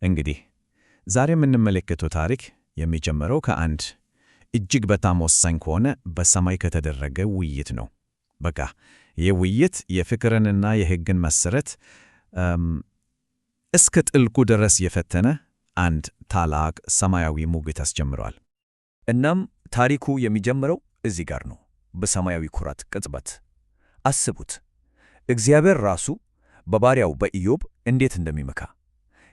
እንግዲህ ዛሬ የምንመለከተው ታሪክ የሚጀምረው ከአንድ እጅግ በጣም ወሳኝ ከሆነ በሰማይ ከተደረገ ውይይት ነው። በቃ ይህ ውይይት የፍቅርንና የሕግን መሠረት እስከ ጥልቁ ድረስ የፈተነ አንድ ታላቅ ሰማያዊ ሙግት አስጀምሯል። እናም ታሪኩ የሚጀምረው እዚህ ጋር ነው፣ በሰማያዊ ኩራት ቅጽበት። አስቡት፣ እግዚአብሔር ራሱ በባሪያው በኢዮብ እንዴት እንደሚመካ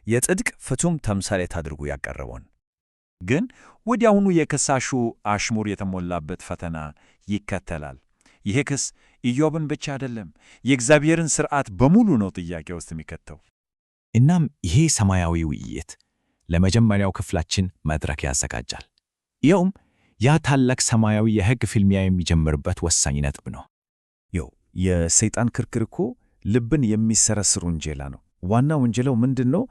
የጽድቅ ፍቱም ተምሳሌት አድርጎ ያቀረበውን። ግን ወዲያውኑ የከሳሹ አሽሙር የተሞላበት ፈተና ይከተላል። ይሄ ክስ ኢዮብን ብቻ አይደለም፣ የእግዚአብሔርን ሥርዓት በሙሉ ነው ጥያቄ ውስጥ የሚከተው። እናም ይሄ ሰማያዊ ውይይት ለመጀመሪያው ክፍላችን መድረክ ያዘጋጃል። ይኸውም ያ ታላቅ ሰማያዊ የሕግ ፍልሚያ የሚጀምርበት ወሳኝ ነጥብ ነው። የሰይጣን ክርክር እኮ ልብን የሚሰረስር ውንጀላ ነው። ዋና ውንጀላው ምንድን ነው?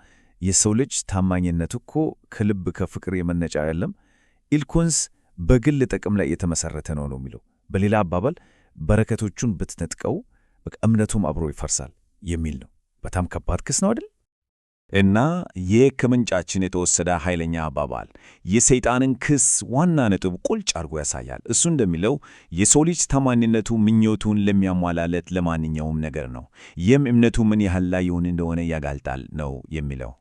የሰው ልጅ ታማኝነት እኮ ከልብ ከፍቅር የመነጫ አይደለም፣ ይልቁንስ በግል ጥቅም ላይ የተመሰረተ ነው የሚለው። በሌላ አባባል በረከቶቹን ብትነጥቀው እምነቱም አብሮ ይፈርሳል የሚል ነው። በጣም ከባድ ክስ ነው አይደል? እና ይህ ከምንጫችን የተወሰደ ኃይለኛ አባባል የሰይጣንን ክስ ዋና ነጥብ ቁልጭ አድርጎ ያሳያል። እሱ እንደሚለው የሰው ልጅ ታማኝነቱ ምኞቱን ለሚያሟላለት ለማንኛውም ነገር ነው። ይህም እምነቱ ምን ያህል ላይ ይሁን እንደሆነ ያጋልጣል ነው የሚለው።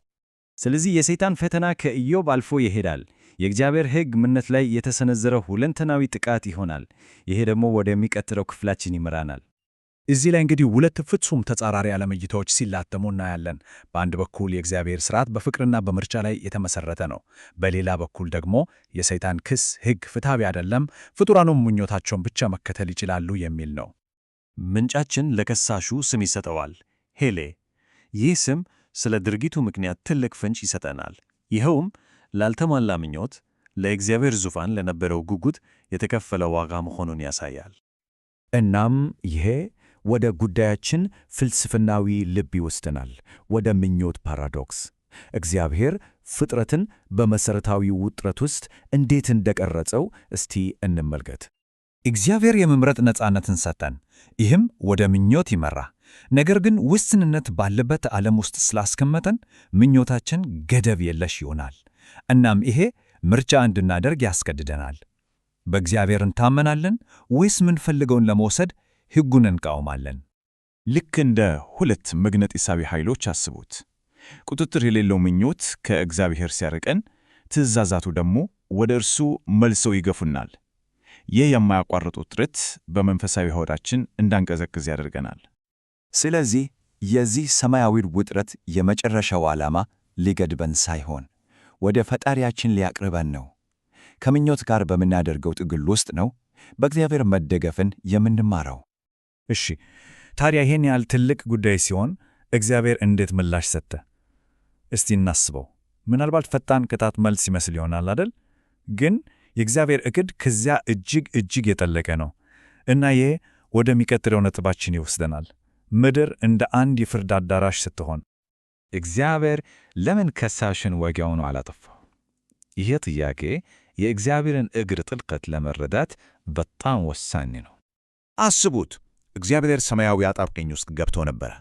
ስለዚህ የሰይጣን ፈተና ከኢዮብ አልፎ ይሄዳል። የእግዚአብሔር ሕግ እምነት ላይ የተሰነዘረ ሁለንተናዊ ጥቃት ይሆናል። ይሄ ደግሞ ወደሚቀጥለው ክፍላችን ይመራናል። እዚህ ላይ እንግዲህ ሁለት ፍጹም ተጻራሪ ዓለም እይታዎች ሲላተሙ እናያለን። በአንድ በኩል የእግዚአብሔር ሥርዓት በፍቅርና በምርጫ ላይ የተመሠረተ ነው። በሌላ በኩል ደግሞ የሰይጣን ክስ ሕግ ፍትሐዊ አይደለም፣ ፍጡራኑም ምኞታቸውን ብቻ መከተል ይችላሉ የሚል ነው። ምንጫችን ለከሳሹ ስም ይሰጠዋል፣ ሄሌ። ይህ ስም ስለ ድርጊቱ ምክንያት ትልቅ ፍንጭ ይሰጠናል። ይኸውም ላልተሟላ ምኞት፣ ለእግዚአብሔር ዙፋን ለነበረው ጉጉት የተከፈለ ዋጋ መሆኑን ያሳያል። እናም ይሄ ወደ ጉዳያችን ፍልስፍናዊ ልብ ይወስደናል፣ ወደ ምኞት ፓራዶክስ። እግዚአብሔር ፍጥረትን በመሠረታዊ ውጥረት ውስጥ እንዴት እንደቀረጸው እስቲ እንመልከት። እግዚአብሔር የመምረጥ ነፃነትን ሰጠን፣ ይህም ወደ ምኞት ይመራ። ነገር ግን ውስንነት ባለበት ዓለም ውስጥ ስላስቀመጠን ምኞታችን ገደብ የለሽ ይሆናል። እናም ይሄ ምርጫ እንድናደርግ ያስገድደናል። በእግዚአብሔር እንታመናለን ወይስ ምንፈልገውን ለመውሰድ ሕጉን እንቃወማለን? ልክ እንደ ሁለት መግነጢሳዊ ኃይሎች አስቡት። ቁጥጥር የሌለው ምኞት ከእግዚአብሔር ሲያርቀን፣ ትእዛዛቱ ደግሞ ወደ እርሱ መልሰው ይገፉናል። ይህ የማያቋርጥ ውጥረት በመንፈሳዊ ሕይወታችን እንዳንቀዘቅዝ ያደርገናል። ስለዚህ የዚህ ሰማያዊ ውጥረት የመጨረሻው ዓላማ ሊገድበን ሳይሆን ወደ ፈጣሪያችን ሊያቅርበን ነው። ከምኞት ጋር በምናደርገው ትግል ውስጥ ነው በእግዚአብሔር መደገፍን የምንማረው። እሺ፣ ታዲያ ይሄን ያህል ትልቅ ጉዳይ ሲሆን እግዚአብሔር እንዴት ምላሽ ሰጠ? እስቲ እናስበው። ምናልባት ፈጣን ቅጣት መልስ ይመስል ይሆናል አይደል? ግን የእግዚአብሔር ዕቅድ ከዚያ እጅግ የጠለቀ ነው እና ይሄ ወደሚቀጥለው ነጥባችን ይወስደናል። ምድር እንደ አንድ የፍርድ አዳራሽ ስትሆን እግዚአብሔር ለምን ከሳሽን ወዲያውኑ አላጠፋው? ይህ ጥያቄ የእግዚአብሔርን እግር ጥልቀት ለመረዳት በጣም ወሳኝ ነው። አስቡት፣ እግዚአብሔር ሰማያዊ አጣብቂኝ ውስጥ ገብቶ ነበረ።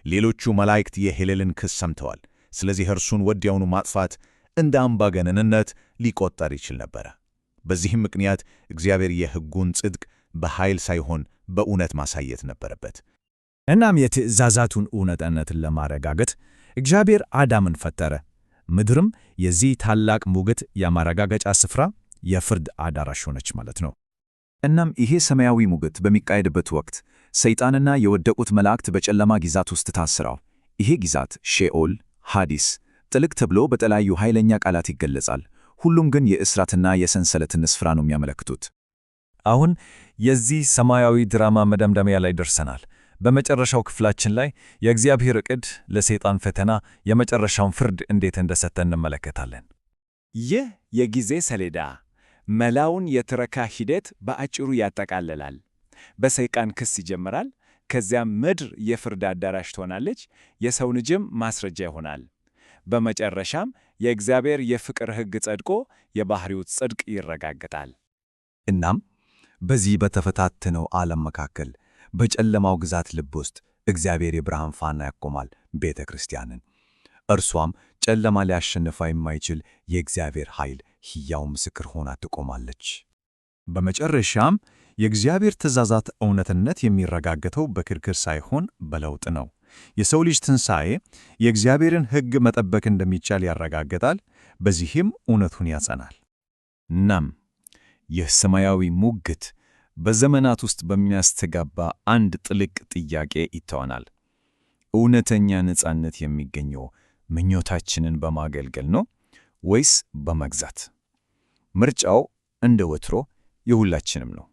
ሌሎቹ መላእክት የሄሌልን ክስ ሰምተዋል። ስለዚህ እርሱን ወዲያውኑ ማጥፋት እንደ አምባገነንነት ሊቆጠር ይችል ነበረ። በዚህም ምክንያት እግዚአብሔር የሕጉን ጽድቅ በኃይል ሳይሆን በእውነት ማሳየት ነበረበት። እናም የትእዛዛቱን እውነትነትን ለማረጋገጥ እግዚአብሔር አዳምን ፈጠረ። ምድርም የዚህ ታላቅ ሙግት የማረጋገጫ ስፍራ፣ የፍርድ አዳራሽ ሆነች ማለት ነው። እናም ይሄ ሰማያዊ ሙግት በሚካሄድበት ወቅት ሰይጣንና የወደቁት መላእክት በጨለማ ግዛት ውስጥ ታስረዋል። ይሄ ግዛት ሼኦል፣ ሃዲስ፣ ጥልቅ ተብሎ በተለያዩ ኃይለኛ ቃላት ይገለጻል። ሁሉም ግን የእስራትና የሰንሰለትን ስፍራ ነው የሚያመለክቱት። አሁን የዚህ ሰማያዊ ድራማ መደምደሚያ ላይ ደርሰናል። በመጨረሻው ክፍላችን ላይ የእግዚአብሔር ዕቅድ ለሰይጣን ፈተና የመጨረሻውን ፍርድ እንዴት እንደሰጠ እንመለከታለን። ይህ የጊዜ ሰሌዳ መላውን የትረካ ሂደት በአጭሩ ያጠቃልላል። በሰይጣን ክስ ይጀምራል። ከዚያም ምድር የፍርድ አዳራሽ ትሆናለች፣ የሰው ልጅም ማስረጃ ይሆናል። በመጨረሻም የእግዚአብሔር የፍቅር ሕግ ጸድቆ የባሕሪው ጽድቅ ይረጋገጣል። እናም በዚህ በተፈታተነው ዓለም መካከል በጨለማው ግዛት ልብ ውስጥ እግዚአብሔር የብርሃን ፋና ያቆማል፣ ቤተ ክርስቲያንን። እርሷም ጨለማ ሊያሸንፋ የማይችል የእግዚአብሔር ኃይል ሕያው ምስክር ሆና ትቆማለች። በመጨረሻም የእግዚአብሔር ትእዛዛት እውነትነት የሚረጋገጠው በክርክር ሳይሆን በለውጥ ነው። የሰው ልጅ ትንሣኤ የእግዚአብሔርን ሕግ መጠበቅ እንደሚቻል ያረጋግጣል፣ በዚህም እውነቱን ያጸናል። እናም ይህ ሰማያዊ ሙግት በዘመናት ውስጥ በሚያስተጋባ አንድ ጥልቅ ጥያቄ ይተወናል። እውነተኛ ነፃነት የሚገኘው ምኞታችንን በማገልገል ነው ወይስ በመግዛት? ምርጫው እንደ ወትሮ የሁላችንም ነው።